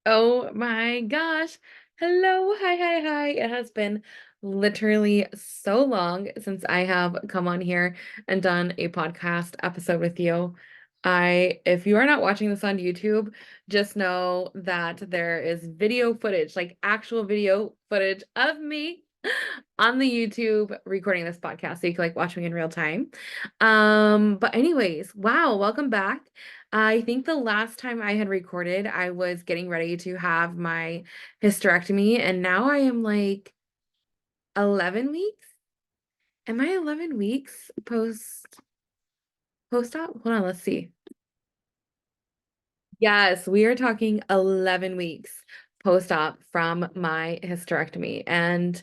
Oh my gosh. Hello. Hi. It has been literally so long since I have come on here and done a podcast episode with you. If you are not watching this on YouTube, just know that there is video footage, like actual video footage of me on the YouTube recording this podcast so you can like watch me in real time. But anyways, wow, welcome back. I think the last time I had recorded, I was getting ready to have my hysterectomy, and now I am like 11 weeks. Am I 11 weeks post-op? Hold on, let's see. Yes, we are talking 11 weeks post-op from my hysterectomy. And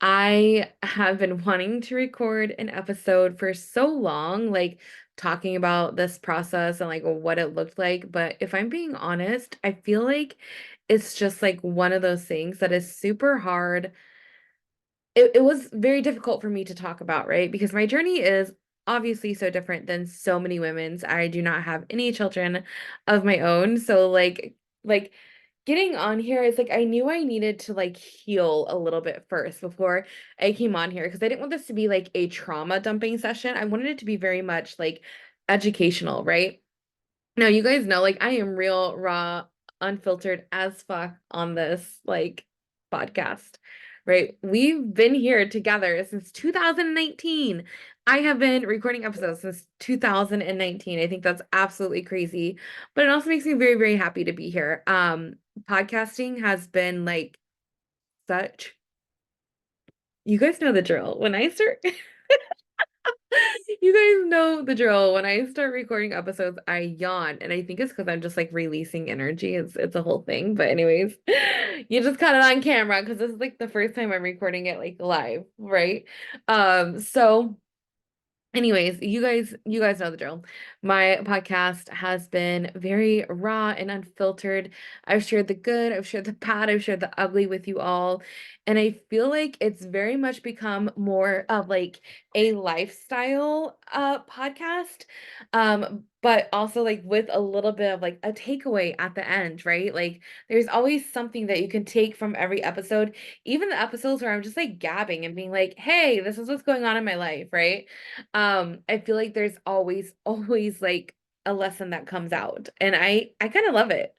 I have been wanting to record an episode for so long, like talking about this process and like what it looked like. But if I'm being honest, I feel like it's just like one of those things that is super hard. It was very difficult for me to talk about, right? Because my journey is obviously so different than so many women's. I do not have any children of my own. So like getting on here is like I knew I needed to like heal a little bit first before I came on here because I didn't want this to be like a trauma dumping session. I wanted it to be very much like educational, right? Now, you guys know, like, I am real, raw, unfiltered as fuck on this, like, podcast, right? We've been here together since 2019. I have been recording episodes since 2019. I think that's absolutely crazy, but it also makes me very, very happy to be here. Podcasting has been like such, you guys know the drill. When I start You guys know the drill. When I start recording episodes, I yawn, and I think it's because I'm just like releasing energy. It's a whole thing. But anyways, you just caught it on camera because this is like the first time I'm recording it like live, right? So anyways, you guys know the drill. My podcast has been very raw and unfiltered. I've shared the good, I've shared the bad, I've shared the ugly with you all. And I feel like it's very much become more of like a lifestyle podcast. But also like with a little bit of like a takeaway at the end, right? Like there's always something that you can take from every episode, even the episodes where I'm just like gabbing and being like, hey, this is what's going on in my life, right? I feel like there's always like a lesson that comes out, and I kind of love it.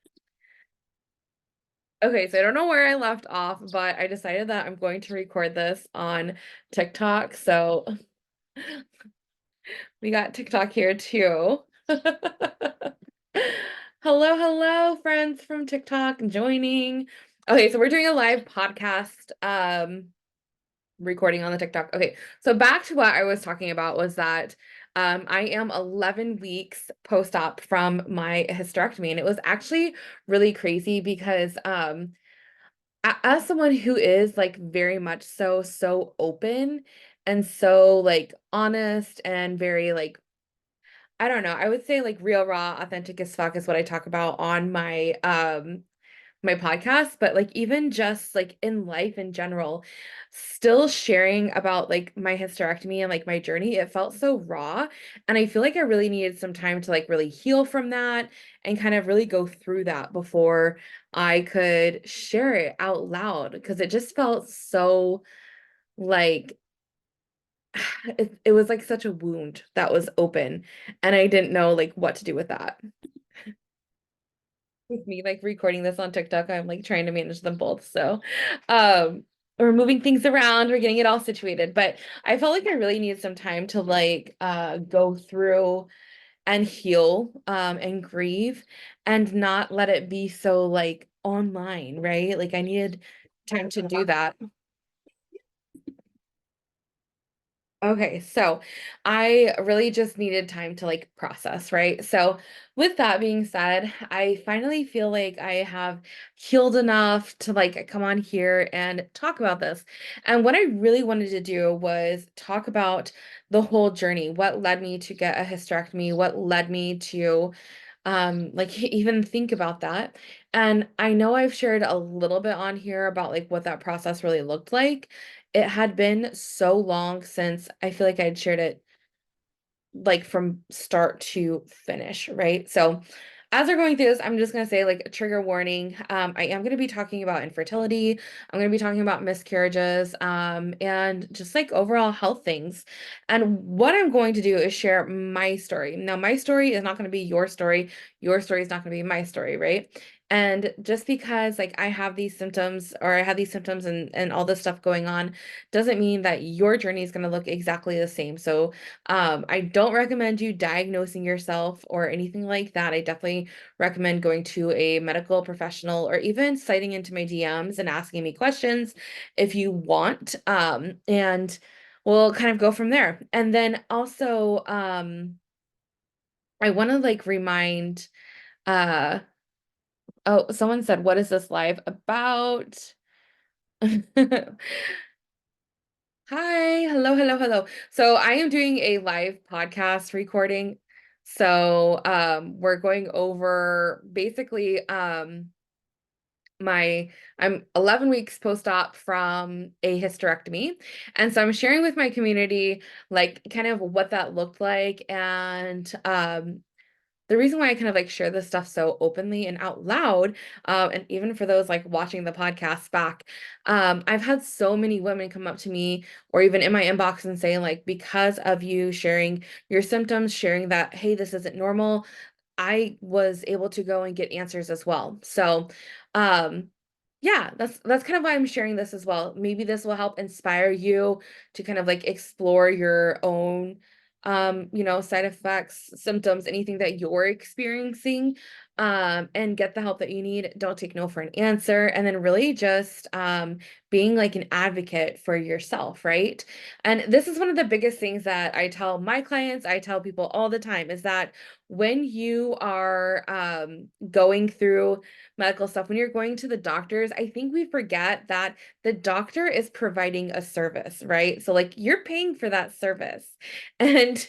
Okay, so I don't know where I left off, but I decided that I'm going to record this on TikTok. So we got TikTok here too. Hello, friends from TikTok joining. Okay, so we're doing a live podcast. Recording on the TikTok. Okay, so back to what I was talking about was that I am 11 weeks post-op from my hysterectomy, and it was actually really crazy because as someone who is like very much so open and so like honest and very like I don't know, I would say like real raw, authentic as fuck is what I talk about on my podcast, but like even just like in life in general, still sharing about like my hysterectomy and like my journey, it felt so raw. And I feel like I really needed some time to like really heal from that and kind of really go through that before I could share it out loud because it just felt so like it was like such a wound that was open and I didn't know like what to do with that. With me like recording this on TikTok, I'm like trying to manage them both. So, we're moving things around, we're getting it all situated. But I felt like I really needed some time to like go through and heal and grieve and not let it be so like online, right? Like I needed time to do that. Okay, so I really just needed time to like process, right? So, with that being said, I finally feel like I have healed enough to like come on here and talk about this. And what I really wanted to do was talk about the whole journey, what led me to get a hysterectomy, what led me to like even think about that. And I know I've shared a little bit on here about like what that process really looked like. It had been so long since I feel like I'd shared it like from start to finish, right? So as we're going through this, I'm just going to say like a trigger warning. I am going to be talking about infertility. I'm going to be talking about miscarriages, and just like overall health things. And what I'm going to do is share my story. Now, my story is not going to be your story. Your story is not going to be my story, right? And just because like I have these symptoms or I have these symptoms and all this stuff going on doesn't mean that your journey is going to look exactly the same. So I don't recommend you diagnosing yourself or anything like that. I definitely recommend going to a medical professional or even citing into my DMs and asking me questions if you want. And we'll kind of go from there. And then also, I want to like remind, uh, oh, someone said, what is this live about? Hi, hello, hello, hello. So I am doing a live podcast recording. So we're going over basically my I'm 11 weeks post-op from a hysterectomy. And so I'm sharing with my community like kind of what that looked like and the reason why I kind of like share this stuff so openly and out loud, and even for those like watching the podcast back, I've had so many women come up to me or even in my inbox and say, like, because of you sharing your symptoms, sharing that, hey, this isn't normal, I was able to go and get answers as well. So, um, yeah, that's kind of why I'm sharing this as well. Maybe this will help inspire you to kind of like explore your own side effects, symptoms, anything that you're experiencing, and get the help that you need. Don't take no for an answer. And then really just being like an advocate for yourself, right? And this is one of the biggest things that I tell my clients, I tell people all the time is that when you are going through medical stuff, when you're going to the doctors, I think we forget that the doctor is providing a service, right? So like you're paying for that service. And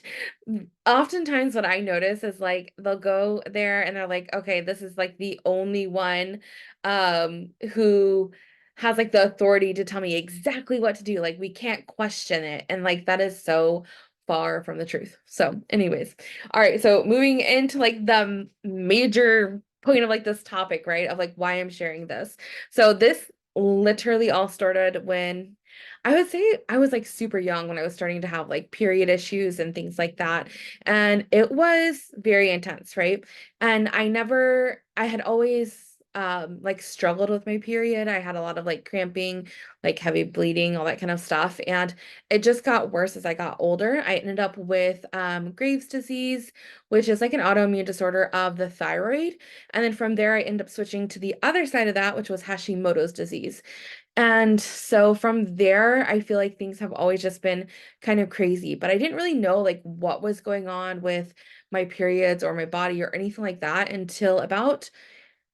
oftentimes what I notice is like they'll go there and they're like, okay, this is like the only one who has like the authority to tell me exactly what to do. Like we can't question it. And like that is so far from the truth. So, anyways, all right. So moving into like the major point of like this topic, right? Of like why I'm sharing this. So this literally all started when I would say I was like super young when I was starting to have like period issues and things like that. And it was very intense, right? And I had always like struggled with my period. I had a lot of like cramping, like heavy bleeding, all that kind of stuff. And it just got worse as I got older. I ended up with Graves' disease, which is like an autoimmune disorder of the thyroid. And then from there, I ended up switching to the other side of that, which was Hashimoto's disease. And so from there, I feel like things have always just been kind of crazy, but I didn't really know like what was going on with my periods or my body or anything like that until about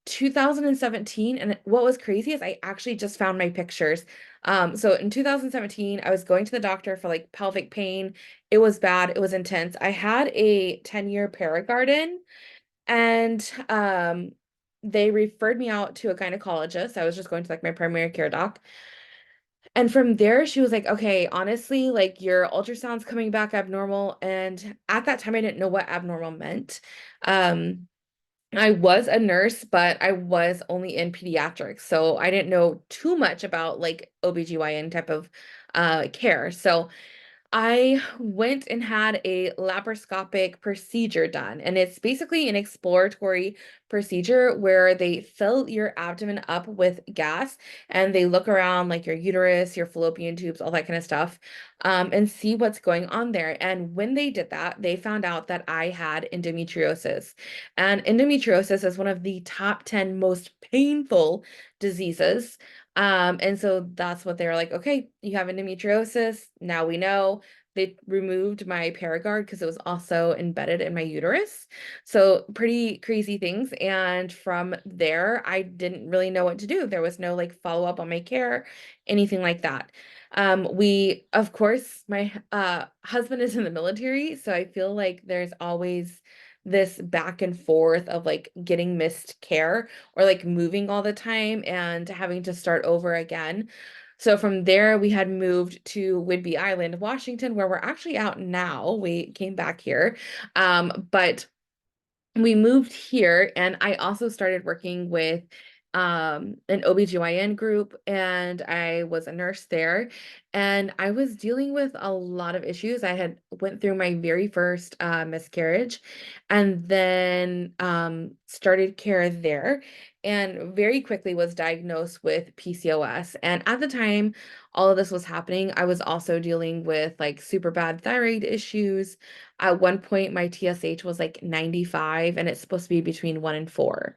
2017. And what was crazy is I actually just found my pictures. So in 2017, I was going to the doctor for like pelvic pain. It was bad. It was intense. I had a 10-year Paragarden and they referred me out to a gynecologist. I was just going to like my primary care doc. And from there, she was like, okay, honestly, like your ultrasound's coming back abnormal. And at that time, I didn't know what abnormal meant. Um, I was a nurse, but I was only in pediatrics. So I didn't know too much about like OBGYN type of care. So I went and had a laparoscopic procedure done, and it's basically an exploratory procedure where they fill your abdomen up with gas and they look around like your uterus, your fallopian tubes, all that kind of stuff, and see what's going on there. And when they did that, they found out that I had endometriosis. And endometriosis is one of the top 10 most painful diseases. And so that's what they were like, okay, you have endometriosis. Now we know. They removed my Paragard because it was also embedded in my uterus. So pretty crazy things. And from there, I didn't really know what to do. There was no like follow up on my care, anything like that. Of course, my husband is in the military, so I feel like there's always this back and forth of like getting missed care or like moving all the time and having to start over again. So from there, we had moved to Whidbey Island, Washington, where we're actually out now. We came back here. But we moved here, and I also started working with an OBGYN group, and I was a nurse there, and I was dealing with a lot of issues. I had went through my very first miscarriage, and then started care there, and very quickly was diagnosed with PCOS. And at the time all of this was happening, I was also dealing with like super bad thyroid issues. At one point, my TSH was like 95, and it's supposed to be between 1 and 4.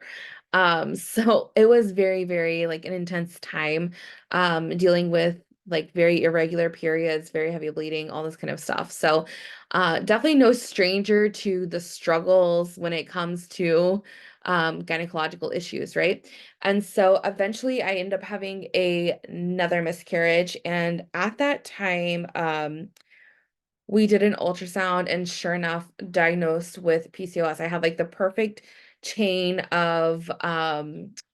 So it was very, very like an intense time, dealing with like very irregular periods, very heavy bleeding, all this kind of stuff. So, definitely no stranger to the struggles when it comes to gynecological issues, right? And so eventually I ended up having another miscarriage. And at that time, we did an ultrasound, and sure enough, diagnosed with PCOS. I had like the perfect chain of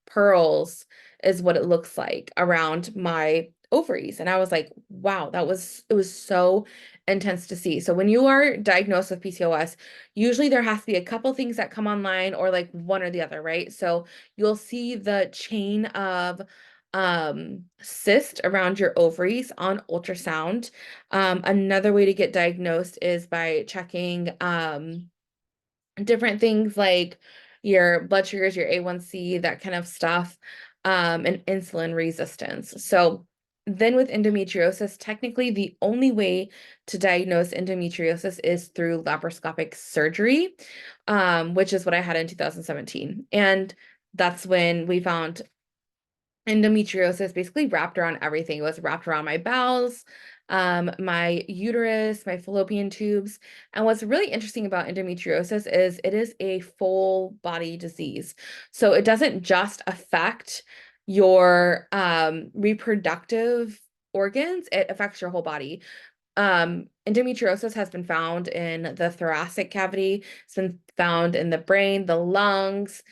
pearls is what it looks like around my ovaries. And I was like, wow, it was so intense to see. So when you are diagnosed with PCOS, usually there has to be a couple things that come online, or like one or the other, right? So you'll see the chain of cyst around your ovaries on ultrasound. Another way to get diagnosed is by checking different things like your blood sugars, your A1C, that kind of stuff, and insulin resistance. So then with endometriosis, technically the only way to diagnose endometriosis is through laparoscopic surgery, which is what I had in 2017. And that's when we found endometriosis basically wrapped around everything. It was wrapped around my bowels, my uterus, my fallopian tubes. And what's really interesting about endometriosis is it is a full body disease. So it doesn't just affect your reproductive organs, it affects your whole body. Endometriosis has been found in the thoracic cavity. It's been found in the brain, the lungs,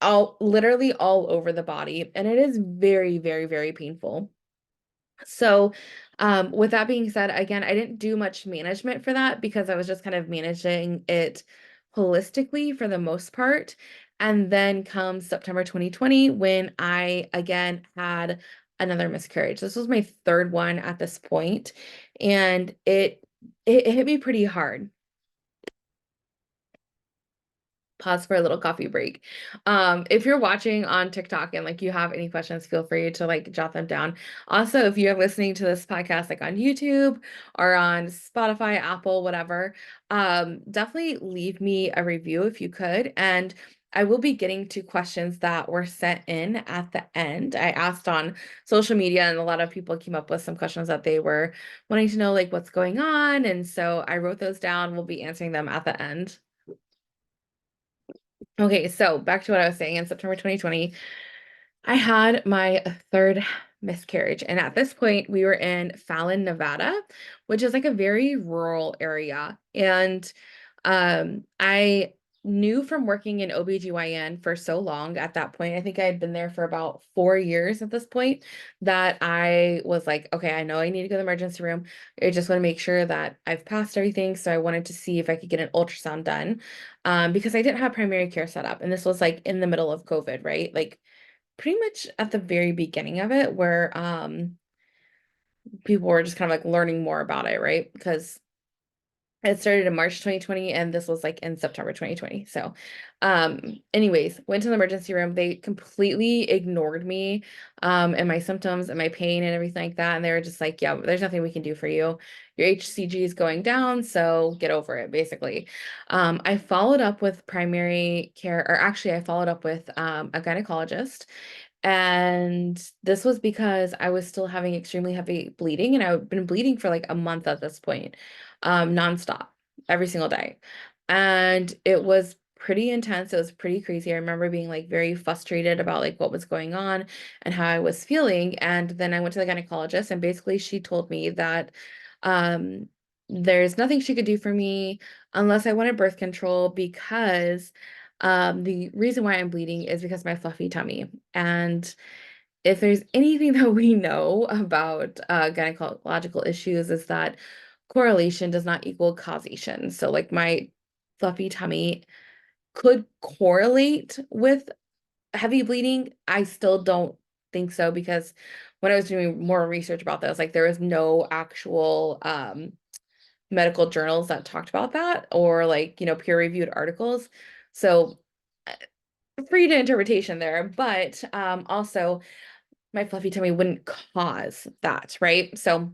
all literally all over the body, and it is very, very, very painful. So, with that being said, again, I didn't do much management for that because I was just kind of managing it holistically for the most part. And then comes September 2020 when I again had another miscarriage. This was my third one at this point, and it hit me pretty hard. Pause for a little coffee break. If you're watching on TikTok and like you have any questions, feel free to like jot them down. Also, if you're listening to this podcast like on YouTube or on Spotify, Apple, whatever, definitely leave me a review if you could. And I will be getting to questions that were sent in at the end. I asked on social media, and a lot of people came up with some questions that they were wanting to know, like what's going on. And so I wrote those down. We'll be answering them at the end. Okay, so back to what I was saying. In September 2020, I had my third miscarriage. And at this point, we were in Fallon, Nevada, which is like a very rural area. And I knew from working in OBGYN for so long at that point, I think I had been there for about 4 years at this point, that I was like, okay, I know I need to go to the emergency room. I just want to make sure that I've passed everything. So I wanted to see if I could get an ultrasound done, because I didn't have primary care set up. And this was like in the middle of COVID, right? Like pretty much at the very beginning of it, where people were just kind of like learning more about it, right? Because it started in March 2020, and this was like in September 2020. So, anyways, went to the emergency room. They completely ignored me, and my symptoms and my pain and everything like that. And they were just like, yeah, there's nothing we can do for you. Your HCG is going down, so get over it, basically. I followed up with primary care, or actually, I followed up with a gynecologist. And this was because I was still having extremely heavy bleeding, and I've been bleeding for like a month at this point, nonstop, every single day. And it was pretty intense. It was pretty crazy. I remember being like very frustrated about like what was going on and how I was feeling. And then I went to the gynecologist, and basically she told me that um there's nothing she could do for me unless I wanted birth control, because the reason why I'm bleeding is because of my fluffy tummy. And if there's anything that we know about gynecological issues, is that correlation does not equal causation. So like my fluffy tummy could correlate with heavy bleeding. I still don't think so because when I was doing more research about this, like there was no actual medical journals that talked about that or like, peer-reviewed articles. So free to interpretation there, but also my fluffy tummy wouldn't cause that, right? So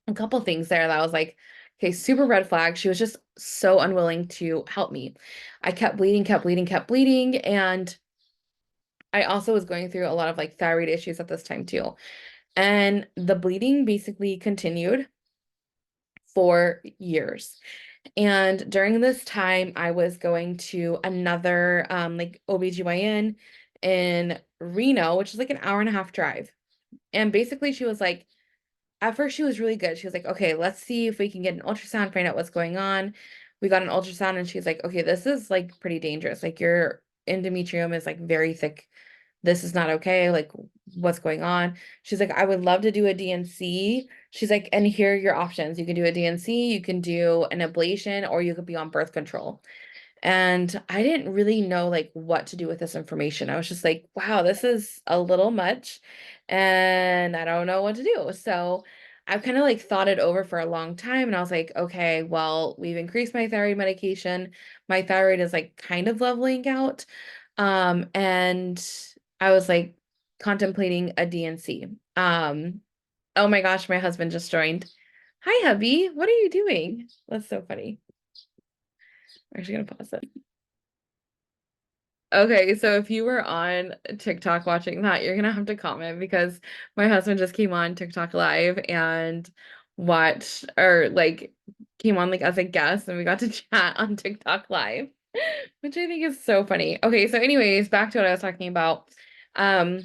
a couple things there that I was like, okay, super red flag. She was just so unwilling to help me. I kept bleeding, kept bleeding, kept bleeding, and I also was going through a lot of like thyroid issues at this time too. And the bleeding basically continued for years. And during this time, I was going to another like OBGYN in Reno, which is like an hour and a half drive. And basically she was like, at first she was really good. She was like, okay, let's see if we can get an ultrasound, find out what's going on. We got an ultrasound and she's like, okay, this is like pretty dangerous. Like your endometrium is like very thick. This is not okay. Like, what's going on? She's like, I would love to do a DNC. She's like, and here are your options. You can do a DNC, you can do an ablation, or you could be on birth control. And I didn't really know like what to do with this information. I was just like, wow, this is a little much and I don't know what to do. So I've kind of like thought it over for a long time and I was like, okay, well, we've increased my thyroid medication. My thyroid is like kind of leveling out. And I was like contemplating a DNC. Oh my gosh, my husband just joined. Hi, hubby. What are you doing? That's so funny. I'm actually gonna pause it. Okay, so if you were on TikTok watching that, you're gonna have to comment because my husband just came on TikTok live and watched or like came on like as a guest and we got to chat on TikTok live, which I think is so funny. Okay, so anyways, back to what I was talking about. Um,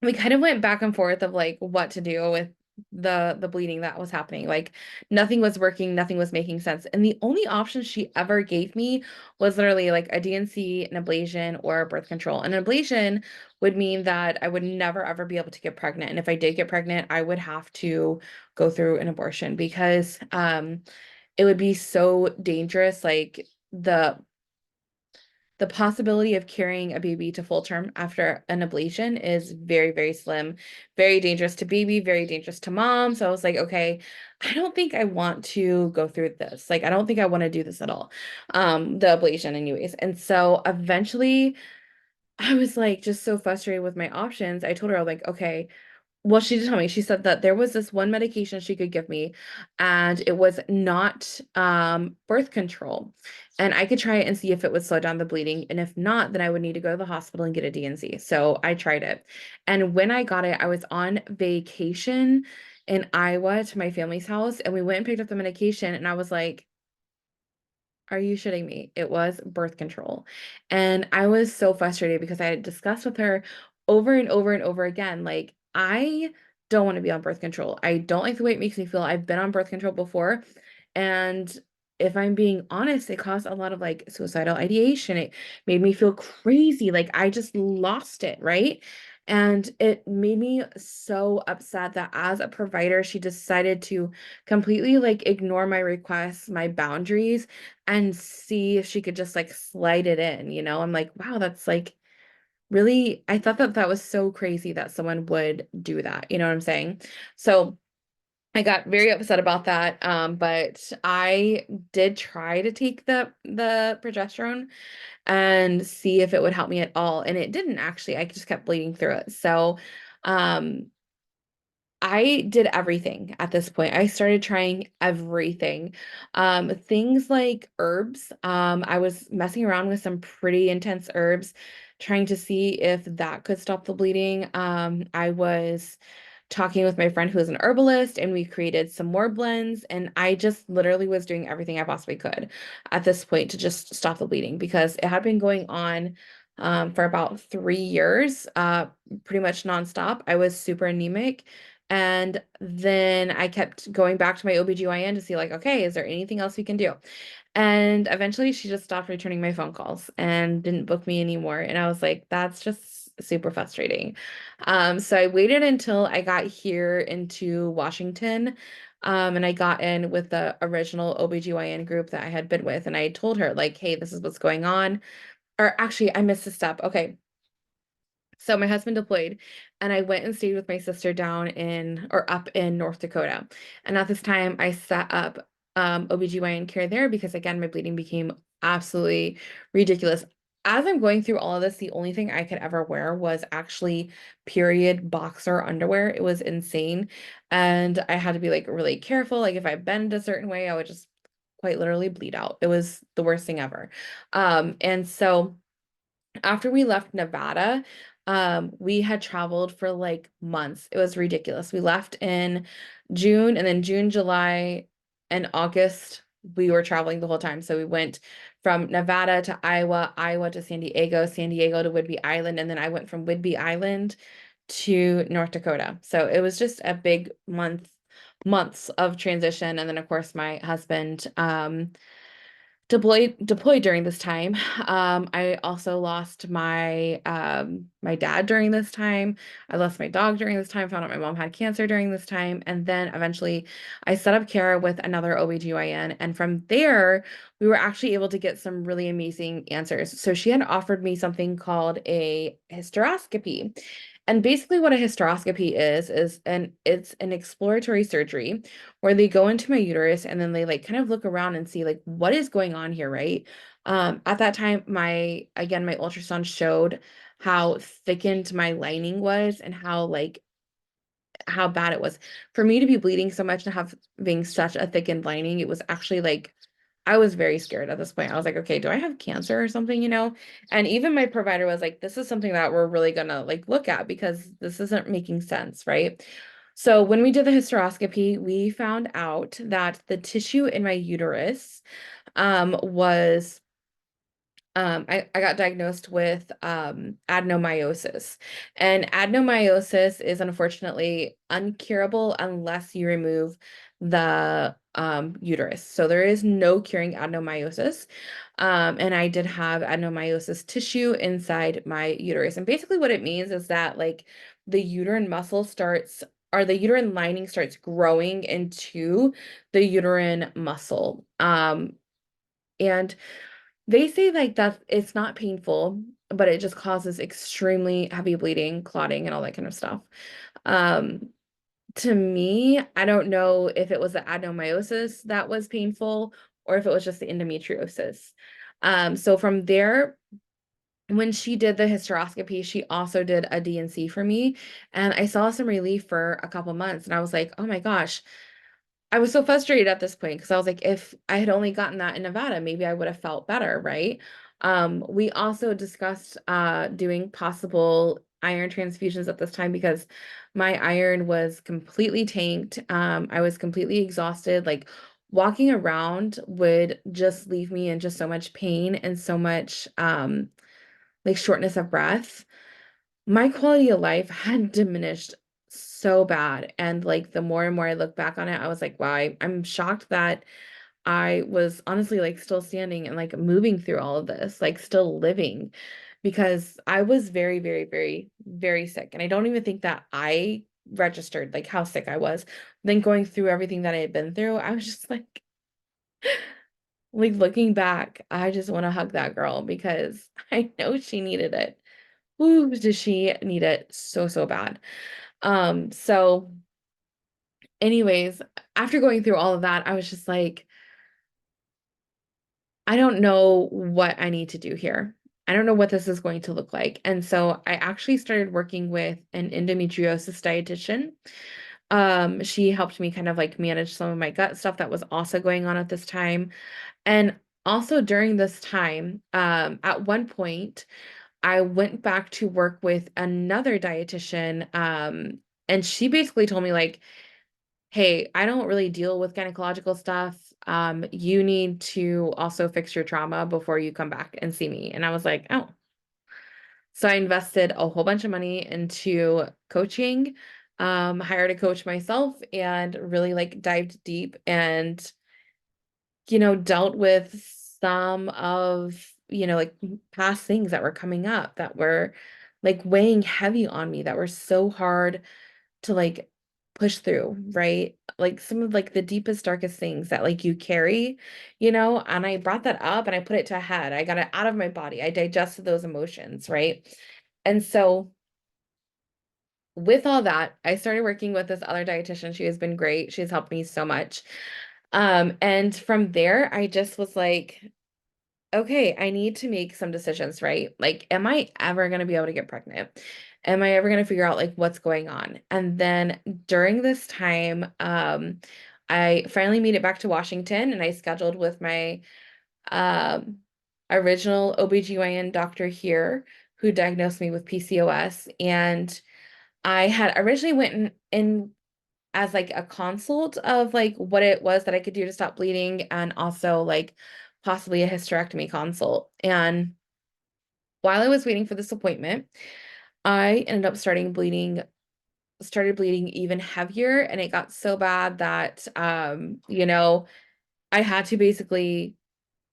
we kind of went back and forth of like what to do with the bleeding that was happening. Like nothing was working, nothing was making sense. And the only option she ever gave me was literally like a DNC, an ablation, or birth control. An ablation would mean that I would never ever be able to get pregnant. And if I did get pregnant, I would have to go through an abortion because it would be so dangerous. Like the possibility of carrying a baby to full term after an ablation is very, very slim, very dangerous to baby, very dangerous to mom. So I was like, okay, I don't think I want to go through this. Like, I don't think I want to do this at all. The ablation anyways. And so eventually I was like just so frustrated with my options. I told her, I was like, okay, well, she did tell me, she said that there was this one medication she could give me, and it was not birth control. And I could try it and see if it would slow down the bleeding. And if not, then I would need to go to the hospital and get a DNC. So I tried it. And when I got it, I was on vacation in Iowa to my family's house, and we went and picked up the medication, and I was like, are you shitting me? It was birth control. And I was so frustrated because I had discussed with her over and over and over again, like, I don't want to be on birth control. I don't like the way it makes me feel. I've been on birth control before. And if I'm being honest, it caused a lot of like suicidal ideation. It made me feel crazy. Like I just lost it, right? And it made me so upset that as a provider, she decided to completely like ignore my requests, my boundaries, and see if she could just like slide it in, you know? I'm like, wow, that's like really, I thought that that was so crazy that someone would do that. You know what I'm saying? So I got very upset about that. But I did try to take the progesterone and see if it would help me at all. And it didn't actually. I just kept bleeding through it. So um I did everything at this point. I started trying everything. Things like herbs. I was messing around with some pretty intense herbs, trying to see if that could stop the bleeding. I was talking with my friend who is an herbalist, and we created some more blends. And I just literally was doing everything I possibly could at this point to just stop the bleeding because it had been going on for about 3 years, pretty much nonstop. I was super anemic. And then I kept going back to my OBGYN to see, like, okay, is there anything else we can do? And eventually she just stopped returning my phone calls and didn't book me anymore. And I was like, that's just super frustrating. So I waited until I got here into Washington. And I got in with the original OBGYN group that I had been with, and I told her, like, hey, this is what's going on. Or actually, I missed a step. Okay. So my husband deployed, and I went and stayed with my sister down in or up in North Dakota. And at this time, I set up OBGYN care there because again, my bleeding became absolutely ridiculous. As I'm going through all of this, the only thing I could ever wear was actually period boxer underwear. It was insane. And I had to be like really careful. Like if I bend a certain way, I would just quite literally bleed out. It was the worst thing ever. And so after we left Nevada, we had traveled for like months. It was ridiculous. We left in June, and then June, July, and August, we were traveling the whole time. So we went from Nevada to Iowa, Iowa to San Diego, San Diego to Whidbey Island, and then I went from Whidbey Island to North Dakota. So it was just a big months of transition. And then of course my husband deployed during this time. I also lost my dad during this time. I lost my dog during this time, found out my mom had cancer during this time, and then eventually I set up care with another OBGYN, and from there we were actually able to get some really amazing answers. So she had offered me something called a hysteroscopy. And basically what a hysteroscopy it's an exploratory surgery where they go into my uterus and then they like kind of look around and see like what is going on here, right? At that time, my ultrasound showed how thickened my lining was and how bad it was. For me to be bleeding so much and having such a thickened lining, it was actually like I was very scared at this point. I was like, okay, do I have cancer or something, you know? And even my provider was like, this is something that we're really gonna like look at because this isn't making sense, right? So when we did the hysteroscopy, we found out that the tissue in my uterus was I got diagnosed with adenomyosis. And adenomyosis is unfortunately uncurable unless you remove the uterus. So there is no curing adenomyosis. And I did have adenomyosis tissue inside my uterus. And basically what it means is that like the uterine muscle starts or the uterine lining starts growing into the uterine muscle. And they say like that it's not painful, but it just causes extremely heavy bleeding, clotting, and all that kind of stuff. Um, to me, I don't know if it was the adenomyosis that was painful or if it was just the endometriosis. So from there, when she did the hysteroscopy, she also did a D&C for me, and I saw some relief for a couple months, and I was like, oh my gosh, I was so frustrated at this point because I was like, if I had only gotten that in Nevada, maybe I would have felt better, right? We also discussed doing possible iron transfusions at this time because my iron was completely tanked. I was completely exhausted. Like walking around would just leave me in just so much pain and so much like shortness of breath. My quality of life had diminished so bad. And like the more and more I look back on it, I was like, wow, I'm shocked that I was honestly like still standing and like moving through all of this, like still living because I was very, very, very, very sick. And I don't even think that I registered like how sick I was. Then going through everything that I had been through, I was just like looking back, I just want to hug that girl because I know she needed it. Ooh, does she need it so, so bad. So anyways, after going through all of that, I was just like, I don't know what I need to do here. I don't know what this is going to look like. And so I actually started working with an endometriosis dietitian. She helped me kind of like manage some of my gut stuff that was also going on at this time. And also during this time, at one point, I went back to work with another dietitian, and she basically told me like, "Hey, I don't really deal with gynecological stuff. You need to also fix your trauma before you come back and see me." And I was like, "Oh." So I invested a whole bunch of money into coaching, hired a coach myself, and really like dived deep and dealt with some of, like past things that were coming up that were like weighing heavy on me that were so hard to like push through, right? Like some of like the deepest, darkest things that like you carry, and I brought that up and I put it to a head. I got it out of my body. I digested those emotions, right? And so with all that, I started working with this other dietitian. She has been great. She's helped me so much. And from there, I just was like, okay, I need to make some decisions, right? Like, am I ever going to be able to get pregnant? Am I ever going to figure out like what's going on? And then during this time, I finally made it back to Washington and I scheduled with my um, original OBGYN doctor here who diagnosed me with PCOS. And I had originally went in as like a consult of like what it was that I could do to stop bleeding and also like possibly a hysterectomy consult. And while I was waiting for this appointment, I ended up started bleeding even heavier, and it got so bad that I had to basically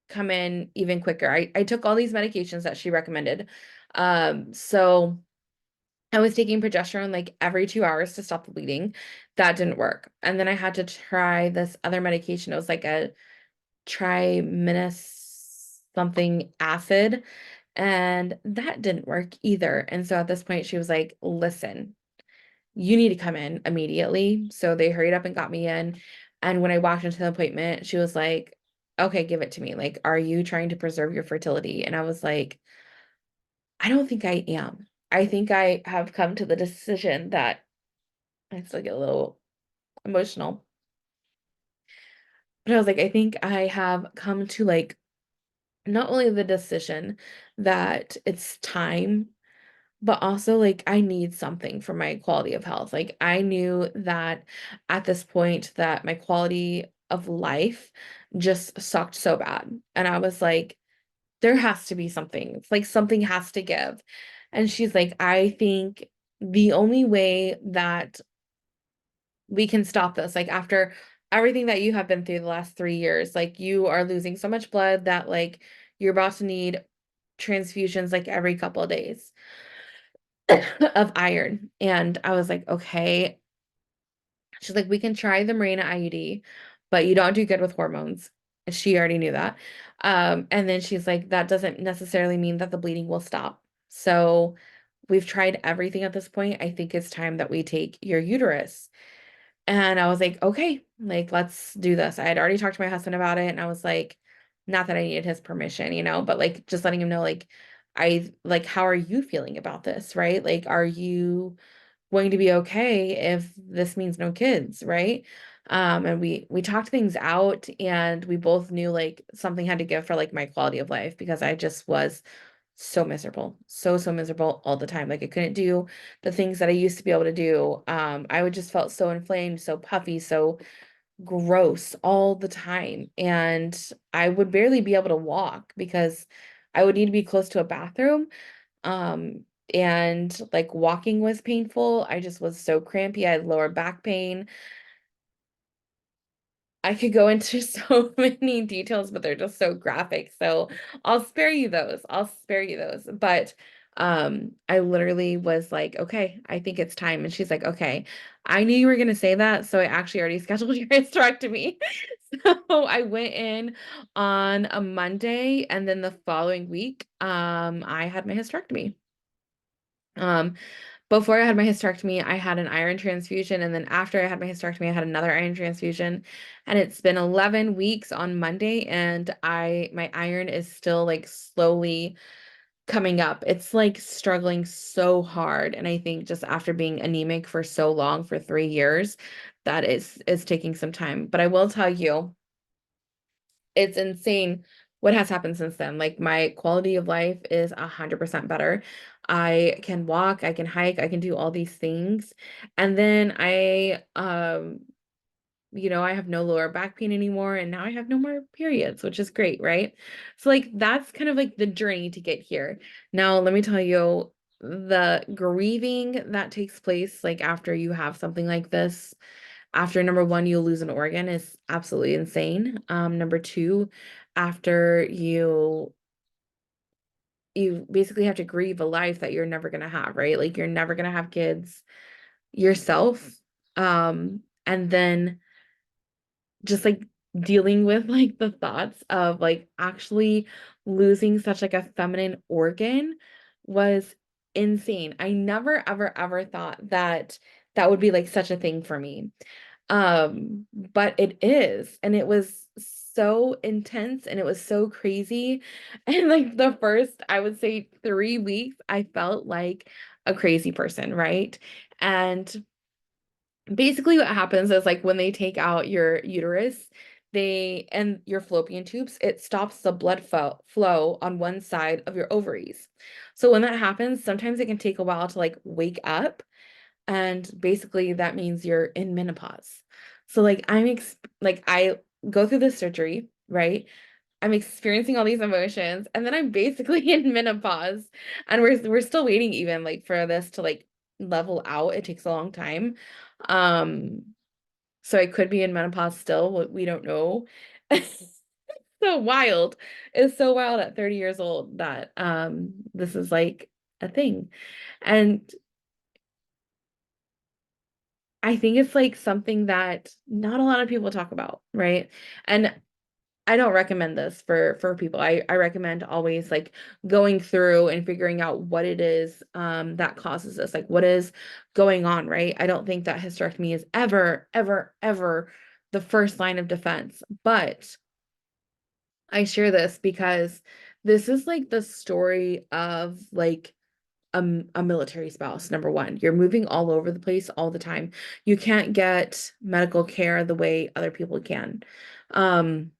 come in even quicker. I took all these medications that she recommended. So I was taking progesterone like every 2 hours to stop the bleeding. That didn't work. And then I had to try this other medication. It was like a triminus something acid, and that didn't work either. And so at this point, she was like, listen, you need to come in immediately. So they hurried up and got me in. And when I walked into the appointment, she was like, okay, give it to me. Like, are you trying to preserve your fertility? And I was like, I don't think I am. I think I have come to the decision that I still get a little emotional. But I was like, I think I have come to like not only the decision that it's time, but also like I need something for my quality of health. Like I knew that at this point that my quality of life just sucked so bad. And I was like, there has to be something. It's like something has to give. And she's like, I think the only way that we can stop this, like after everything that you have been through the last 3 years, like you are losing so much blood that like you're about to need transfusions like every couple of days of iron. And I was like, okay. She's like, we can try the Mirena IUD, but you don't do good with hormones. She already knew that. And then she's like, that doesn't necessarily mean that the bleeding will stop. So we've tried everything at this point. I think it's time that we take your uterus. And I was like, okay, like, let's do this. I had already talked to my husband about it. And I was like, not that I needed his permission, but like just letting him know, like, how are you feeling about this? Right? Like, are you going to be okay if this means no kids, right? And we talked things out and we both knew like something had to give for like my quality of life because I just was so miserable, so miserable all the time. Like I couldn't do the things that I used to be able to do. I would just felt so inflamed, so puffy, so gross all the time. And I would barely be able to walk because I would need to be close to a bathroom. Um, and like walking was painful. I just was so crampy. I had lower back pain. I could go into so many details, but they're just so graphic. So I'll spare you those. I'll spare you those. But I literally was like, okay, I think it's time. And she's like, okay, I knew you were gonna say that, so I actually already scheduled your hysterectomy. So I went in on a Monday, and then the following week, I had my hysterectomy. Um, Before I had my hysterectomy, I had an iron transfusion, and then after I had my hysterectomy, I had another iron transfusion. And it's been 11 weeks on Monday, and my iron is still like slowly coming up. It's like struggling so hard. And I think just after being anemic for so long, for 3 years, that is taking some time. But I will tell you, it's insane what has happened since then. Like my quality of life is 100% better. I can walk, I can hike, I can do all these things. And then I have no lower back pain anymore, and now I have no more periods, which is great, right? So like that's kind of like the journey to get here. Now, let me tell you, the grieving that takes place like after you have something like this, after number one, you lose an organ is absolutely insane. Number two, after you basically have to grieve a life that you're never gonna have, right? Like you're never gonna have kids yourself. And then just like dealing with like the thoughts of like actually losing such like a feminine organ was insane. I never ever ever thought that that would be like such a thing for me. But it is, and it was so intense and it was so crazy. And like the first, I would say 3 weeks, I felt like a crazy person, right? And basically what happens is like when they take out your uterus, they and your fallopian tubes, it stops the blood flow on one side of your ovaries. So when that happens, sometimes it can take a while to like wake up, and basically that means you're in menopause. So like like I go through this surgery, right? I'm experiencing all these emotions, and then I'm basically in menopause, and we're still waiting even like for this to like level out. It takes a long time. Um, so I could be in menopause still. We don't know. So wild. It's so wild at 30 years old that this is like a thing. And I think it's like something that not a lot of people talk about, right? And I don't recommend this for people. I recommend always like going through and figuring out what it is that causes this, like what is going on, right? I don't think that hysterectomy is ever, ever, ever the first line of defense. But I share this because this is like the story of like a military spouse, number one. You're moving all over the place all the time. You can't get medical care the way other people can. Um,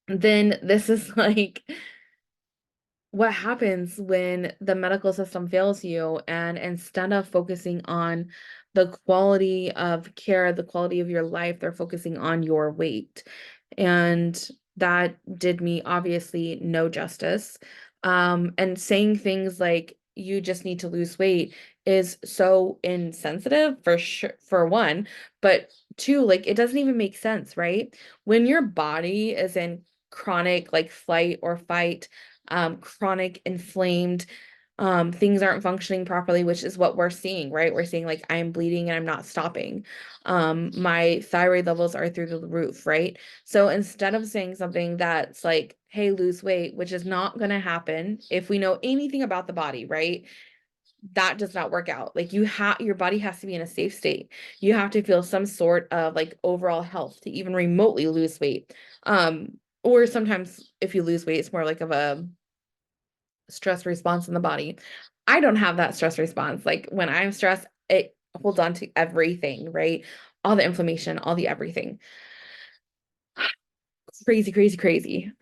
then this is like what happens when the medical system fails you, and instead of focusing on the quality of care, the quality of your life, they're focusing on your weight. And that did me obviously no justice. And saying things like you just need to lose weight is so insensitive for sure, for one, but two, like it doesn't even make sense, right? When your body is in chronic like flight or fight, chronic inflamed, things aren't functioning properly, which is what we're seeing, right? We're seeing like I'm bleeding and I'm not stopping. My thyroid levels are through the roof, right? So instead of saying something that's like, hey, lose weight, which is not going to happen if we know anything about the body, right? That does not work out. Like your body has to be in a safe state. You have to feel some sort of like overall health to even remotely lose weight. Or sometimes if you lose weight, it's more like of a stress response in the body. I don't have that stress response. Like when I'm stressed, it holds on to everything, right? All the inflammation, all the everything. Crazy, crazy, crazy.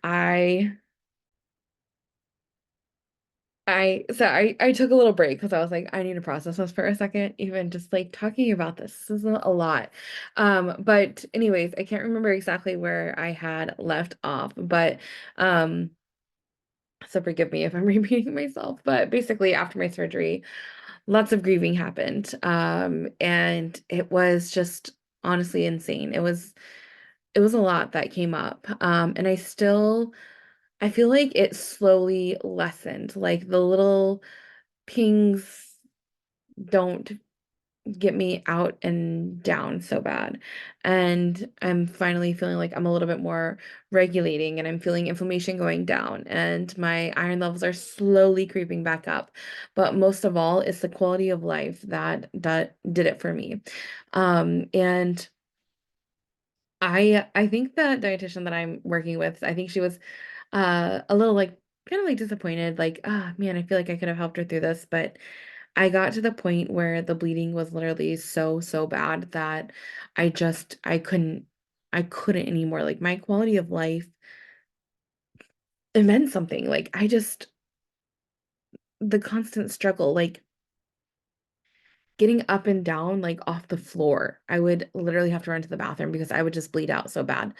I took a little break because I was like, I need to process this for a second. Even just like talking about this is a lot. But anyways, I can't remember exactly where I had left off, but um, so forgive me if I'm repeating myself. But basically, after my surgery, lots of grieving happened. And it was just honestly insane. It was a lot that came up. And I feel like it slowly lessened. Like the little pings don't get me out and down so bad. And I'm finally feeling like I'm a little bit more regulating, and I'm feeling inflammation going down, and my iron levels are slowly creeping back up. But most of all, it's the quality of life that did it for me. And I think the dietitian that I'm working with, I think she was a little like kind of like disappointed, like, ah, man, I feel like I could have helped her through this, but I got to the point where the bleeding was literally so, so bad that I couldn't anymore. Like my quality of life, it meant something. Like the constant struggle, like getting up and down, like off the floor. I would literally have to run to the bathroom because I would just bleed out so bad.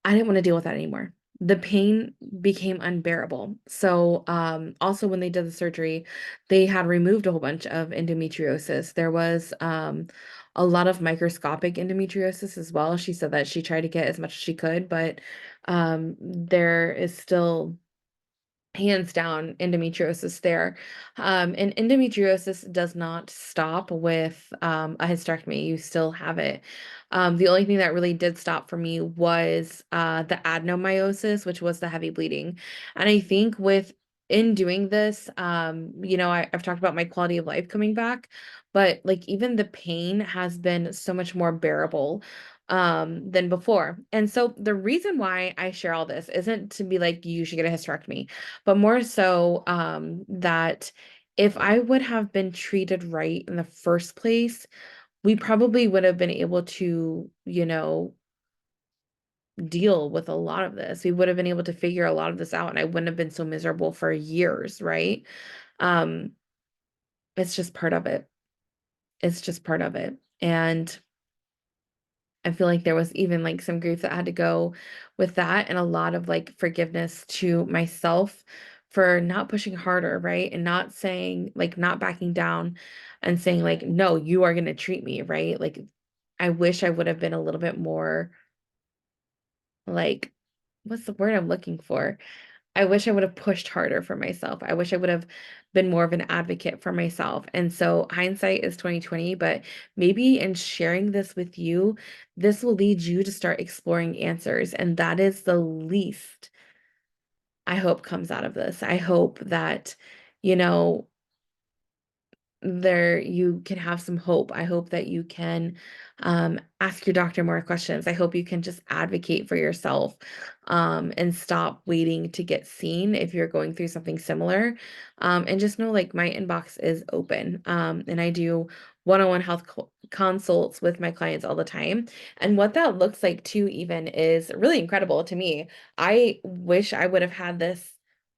I didn't want to deal with that anymore. The pain became unbearable. So, also when they did the surgery, they had removed a whole bunch of endometriosis. There was a lot of microscopic endometriosis as well. She said that she tried to get as much as she could, but there is still hands down endometriosis there. And endometriosis does not stop with a hysterectomy. You still have it. The only thing that really did stop for me was the adenomyosis, which was the heavy bleeding. And I think with in doing this, I've talked about my quality of life coming back, but like even the pain has been so much more bearable than before. And so the reason why I share all this isn't to be like you should get a hysterectomy, but more so that if I would have been treated right in the first place, we probably would have been able to, deal with a lot of this. We would have been able to figure a lot of this out, and I wouldn't have been so miserable for years, right? Um, it's just part of it. It's just part of it. And I feel like there was even like some grief that had to go with that and a lot of like forgiveness to myself for not pushing harder, right? And not saying like not backing down and saying like, no, you are going to treat me, right? Like I wish I would have been a little bit more like, what's the word I'm looking for? I wish I would have pushed harder for myself. I wish I would have been more of an advocate for myself. And so hindsight is 2020, but maybe in sharing this with you, this will lead you to start exploring answers. And that is the least I hope comes out of this. I hope that, you know, there you can have some hope. I hope that you can ask your doctor more questions. I hope you can just advocate for yourself and stop waiting to get seen if you're going through something similar. And just know like my inbox is open and I do one-on-one health consults with my clients all the time. And what that looks like too, even is really incredible to me. I wish I would have had this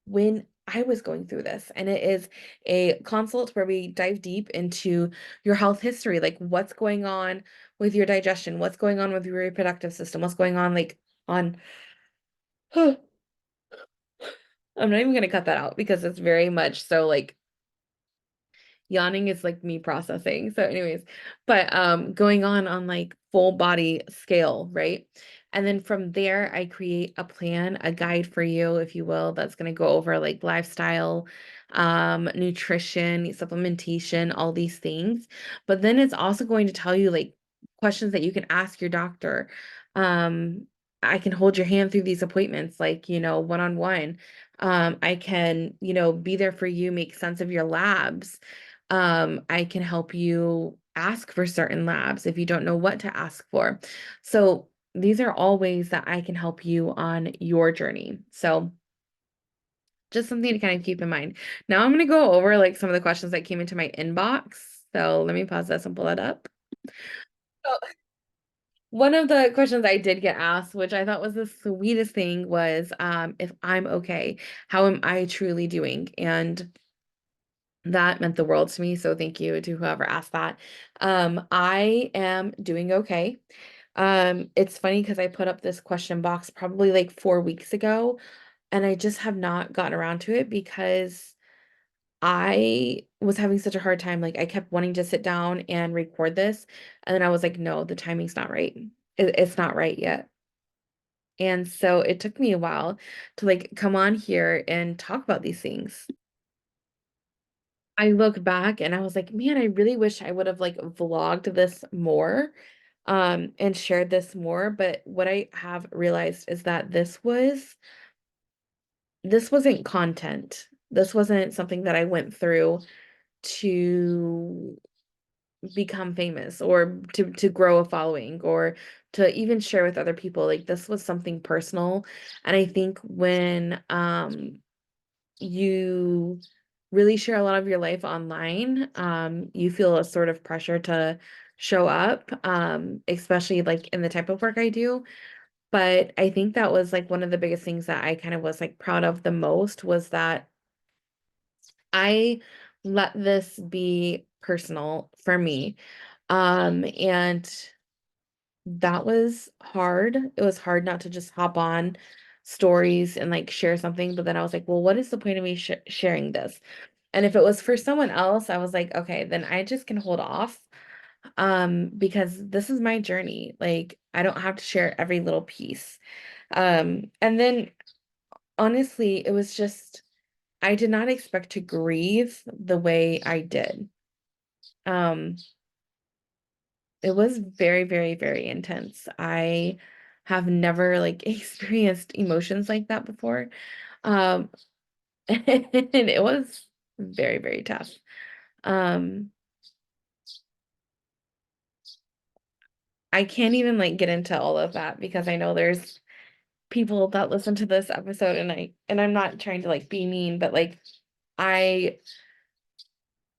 when I was going through this, and it is a consult where we dive deep into your health history, like what's going on with your digestion, what's going on with your reproductive system, what's going on like on I'm not even gonna cut that out because it's very much so like yawning is like me processing. So anyways, but going on like full body scale, right? And then from there I create a plan, a guide for you, if you will, that's going to go over like lifestyle, nutrition, supplementation, all these things. But then it's also going to tell you like questions that you can ask your doctor. Um I can hold your hand through these appointments like, one-on-one. I can, be there for you, make sense of your labs. I can help you ask for certain labs if you don't know what to ask for. So these are all ways that I can help you on your journey. So just something to kind of keep in mind. Now I'm going to go over like some of the questions that came into my inbox. So let me pause this and pull it up. So one of the questions I did get asked, which I thought was the sweetest thing, was if I'm okay, how am I truly doing? And that meant the world to me, so thank you to whoever asked that. I am doing okay. It's funny because I put up this question box probably like 4 weeks ago, and I just have not gotten around to it because I was having such a hard time. Like I kept wanting to sit down and record this, and then I was like, no, the timing's not right. It's not right yet. And so it took me a while to like come on here and talk about these things. I look back and I was like, man, I really wish I would have like vlogged this more, and shared this more. But what I have realized is that this wasn't content. This wasn't something that I went through to become famous or to grow a following or to even share with other people. Like this was something personal. And I think when you really share a lot of your life online, you feel a sort of pressure to show up, especially like in the type of work I do. But I think that was like one of the biggest things that I kind of was like proud of the most was that I let this be personal for me. And that was hard. It was hard not to just hop on stories and like share something, but then I was like, well, what is the point of me sharing this? And if it was for someone else, I was like, okay, then I just can hold off because this is my journey. Like I don't have to share every little piece. And then honestly, it was just I did not expect to grieve the way I did. Um, it was very, very, very intense. I have never like experienced emotions like that before. Um, and it was very, very tough. Um, I can't even like get into all of that because I know there's people that listen to this episode and I'm not trying to like be mean, but like I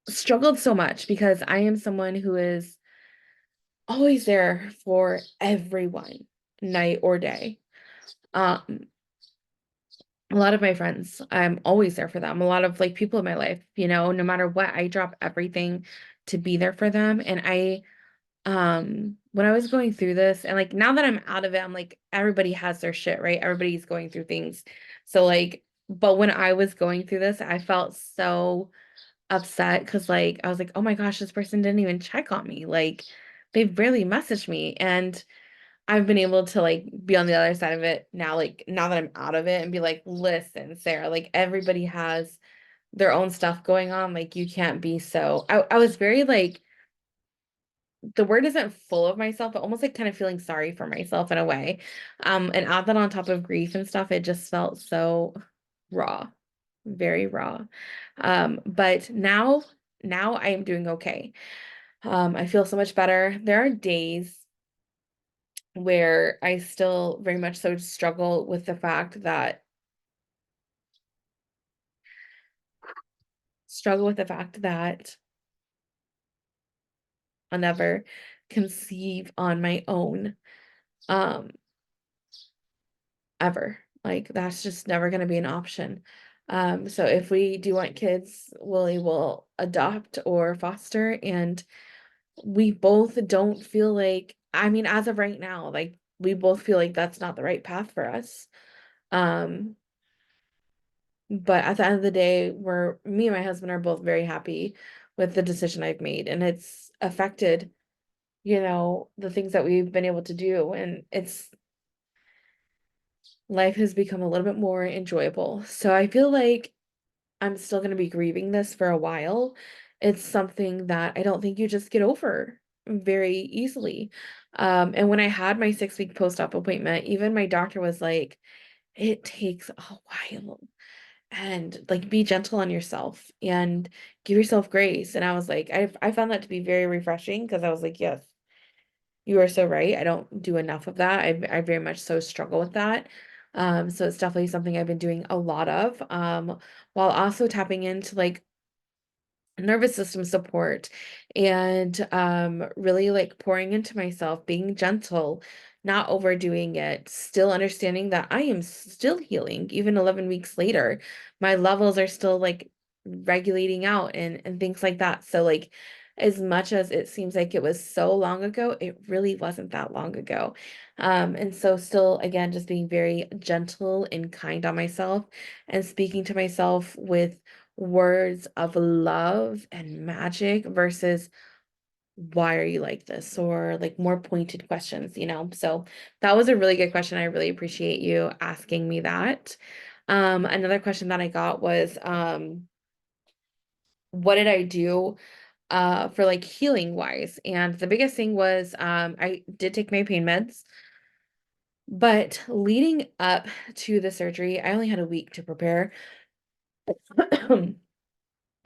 struggled so much because I am someone who is always there for everyone, night or day. Um, a lot of my friends, I'm always there for them. A lot of like people in my life, no matter what, I drop everything to be there for them. And when I was going through this and like now that I'm out of it, I'm like everybody has their shit, right? Everybody's going through things. So like, but when I was going through this, I felt so upset because like I was like, oh my gosh, this person didn't even check on me. Like they barely messaged me. And I've been able to like be on the other side of it now, like now that I'm out of it and be like, listen, Sarah, like everybody has their own stuff going on. Like you can't be so I was very like the word isn't full of myself, but almost like kind of feeling sorry for myself in a way. And add that on top of grief and stuff, it just felt so raw, very raw. But now I am doing okay. I feel so much better. There are days where I still very much so struggle with the fact that I'll never conceive on my own. Um, ever. Like that's just never going to be an option. So if we do want kids, we will adopt or foster, and we both don't feel like, I mean, as of right now, like we both feel like that's not the right path for us. Um, but at the end of the day, me and my husband are both very happy with the decision I've made, and it's affected, the things that we've been able to do, and life has become a little bit more enjoyable. So I feel like I'm still going to be grieving this for a while. It's something that I don't think you just get over very easily. And when I had my 6-week post-op appointment, even my doctor was like, it takes a while and like be gentle on yourself and give yourself grace. And I was like, I found that to be very refreshing because I was like, yes, you are so right. I don't do enough of that. I very much so struggle with that. So it's definitely something I've been doing a lot of, while also tapping into like nervous system support and really like pouring into myself, being gentle, not overdoing it, still understanding that I am still healing even 11 weeks later. My levels are still like regulating out and things like that. So like as much as it seems like it was so long ago, it really wasn't that long ago. And so still again just being very gentle and kind on myself and speaking to myself with words of love and magic versus why are you like this, or like more pointed questions. So that was a really good question. I really appreciate you asking me that. Another question that I got was what did I do for like healing wise? And the biggest thing was I did take my pain meds, but leading up to the surgery I only had a week to prepare. And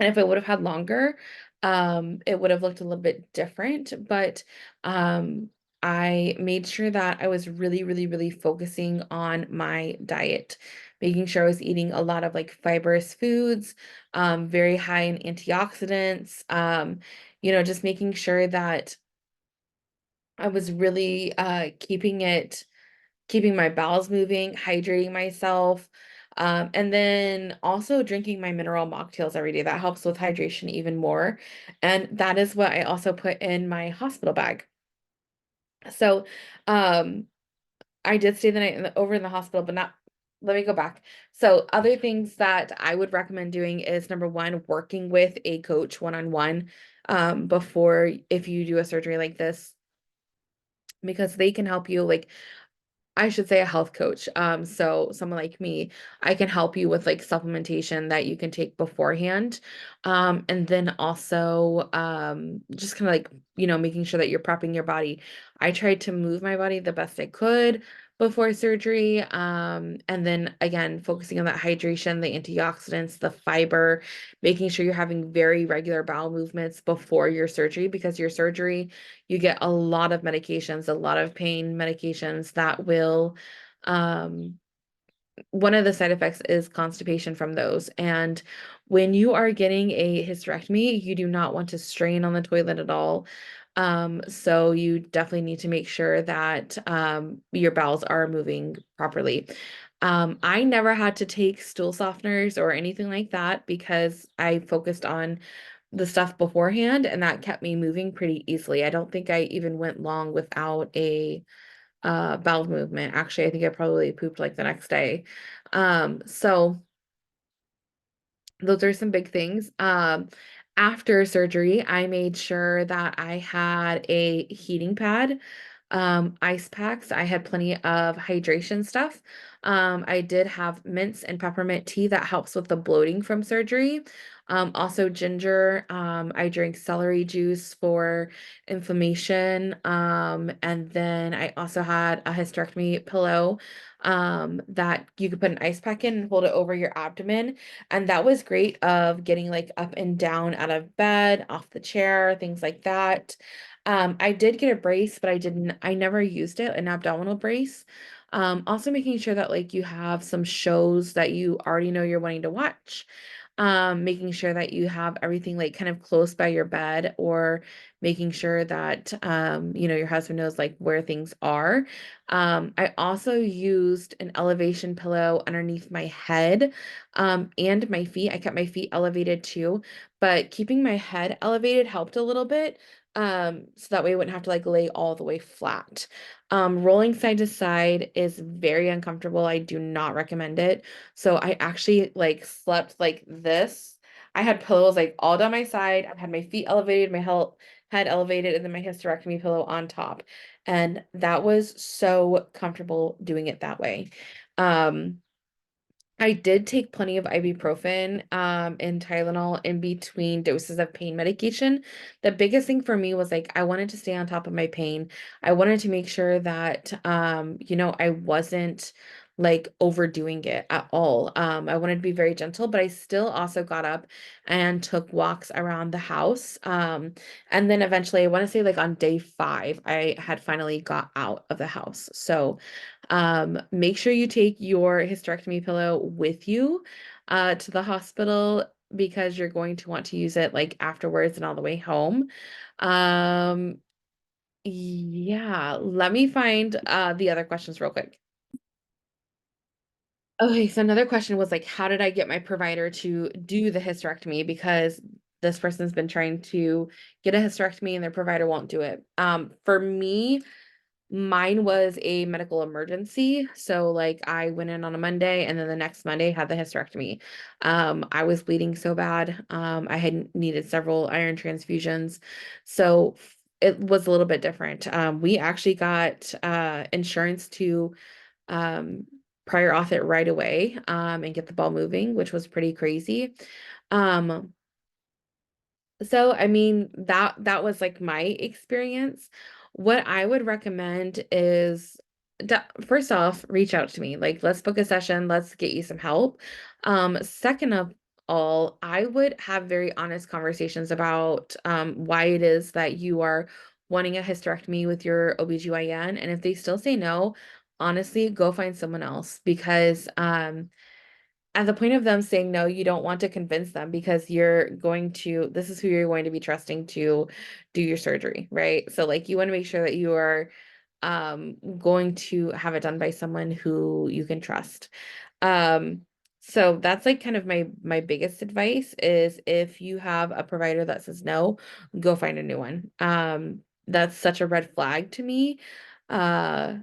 if I would have had longer, it would have looked a little bit different. But I made sure that I was really, really, really focusing on my diet, making sure I was eating a lot of like fibrous foods, very high in antioxidants, just making sure that I was really keeping my bowels moving, hydrating myself, and then also drinking my mineral mocktails every day. That helps with hydration even more. And that is what I also put in my hospital bag. So, um, I did stay the night over in the hospital, but not, let me go back. So, other things that I would recommend doing is number one, working with a coach one-on-one, before if you do a surgery like this, because they can help you like I should say a health coach. So someone like me, I can help you with like supplementation that you can take beforehand. And then also just kind of like, making sure that you're prepping your body. I tried to move my body the best I could before surgery. And then again, focusing on that hydration, the antioxidants, the fiber, making sure you're having very regular bowel movements before your surgery because your surgery you get a lot of medications, a lot of pain medications that will, um, one of the side effects is constipation from those. And when you are getting a hysterectomy, you do not want to strain on the toilet at all. So you definitely need to make sure that your bowels are moving properly. I never had to take stool softeners or anything like that because I focused on the stuff beforehand, and that kept me moving pretty easily. I don't think I even went long without a bowel movement. Actually, I think I probably pooped like the next day. So those are some big things. After surgery, I made sure that I had a heating pad, ice packs. I had plenty of hydration stuff. I did have mints and peppermint tea that helps with the bloating from surgery. Also ginger. I drink celery juice for inflammation. And then I also had a hysterectomy pillow that you could put an ice pack in and hold it over your abdomen. And that was great of getting like up and down out of bed, off the chair, things like that. I did get a brace, but I never used it, an abdominal brace. Also making sure that like you have some shows that you already know you're wanting to watch. Making sure that you have everything like kind of close by your bed or making sure that your husband knows like where things are. I also used an elevation pillow underneath my head and my feet. I kept my feet elevated too, but keeping my head elevated helped a little bit. So that way I wouldn't have to like lay all the way flat. Rolling side to side is very uncomfortable. I do not recommend it. So I actually like slept like this. I had pillows like all down my side. I had my feet elevated, my head elevated, and then my hysterectomy pillow on top. And that was so comfortable doing it that way. Um, I did take plenty of ibuprofen, and Tylenol in between doses of pain medication. The biggest thing for me was like I wanted to stay on top of my pain. I wanted to make sure that I wasn't like overdoing it at all. I wanted to be very gentle, but I still also got up and took walks around the house. And then eventually, I want to say like on day 5, I had finally got out of the house. So make sure you take your hysterectomy pillow with you to the hospital because you're going to want to use it like afterwards and all the way home. Um, yeah, let me find the other questions real quick. Okay, so another question was like, how did I get my provider to do the hysterectomy? Because this person's been trying to get a hysterectomy and their provider won't do it. For me, mine was a medical emergency. So like I went in on a Monday and then the next Monday had the hysterectomy. I was bleeding so bad. I had needed several iron transfusions. So it was a little bit different. We actually got insurance to um prior auth it right away and get the ball moving, which was pretty crazy. Um so I mean that was like my experience. What I would recommend is first off, reach out to me. Like let's book a session, let's get you some help. Second of all, I would have very honest conversations about why it is that you are wanting a hysterectomy with your OBGYN. And if they still say no, honestly, go find someone else because at the point of them saying no, you don't want to convince them because this is who you're going to be trusting to do your surgery, right? So like you want to make sure that you are going to have it done by someone who you can trust. Um so that's like kind of my biggest advice is if you have a provider that says no, go find a new one. That's such a red flag to me. Uh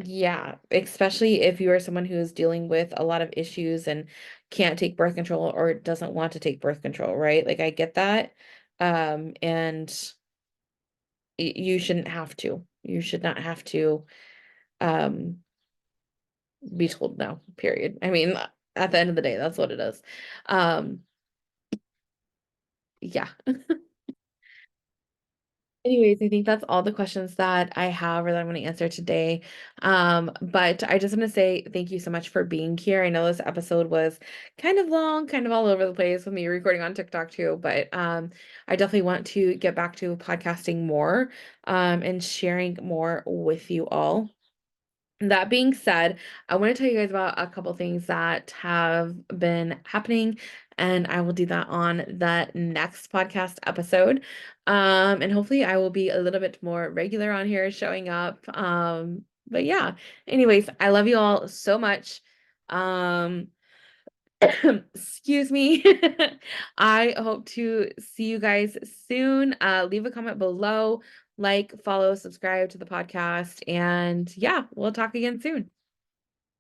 yeah, especially if you are someone who is dealing with a lot of issues and can't take birth control or doesn't want to take birth control, right? Like I get that. And you shouldn't have to. You should not have to um be told no, period. I mean, at the end of the day, that's what it is. Um, yeah. Anyways, I think that's all the questions that I have or that I'm going to answer today. But I just want to say thank you so much for being here. I know this episode was kind of long, kind of all over the place with me recording on TikTok too, but I definitely want to get back to podcasting more and sharing more with you all. That being said, I want to tell you guys about a couple things that have been happening, and I will do that on the next podcast episode. And hopefully I will be a little bit more regular on here showing up. But yeah, anyways, I love you all so much. Um, excuse me. I hope to see you guys soon. Leave a comment below, like, follow, subscribe to the podcast, and yeah, we'll talk again soon.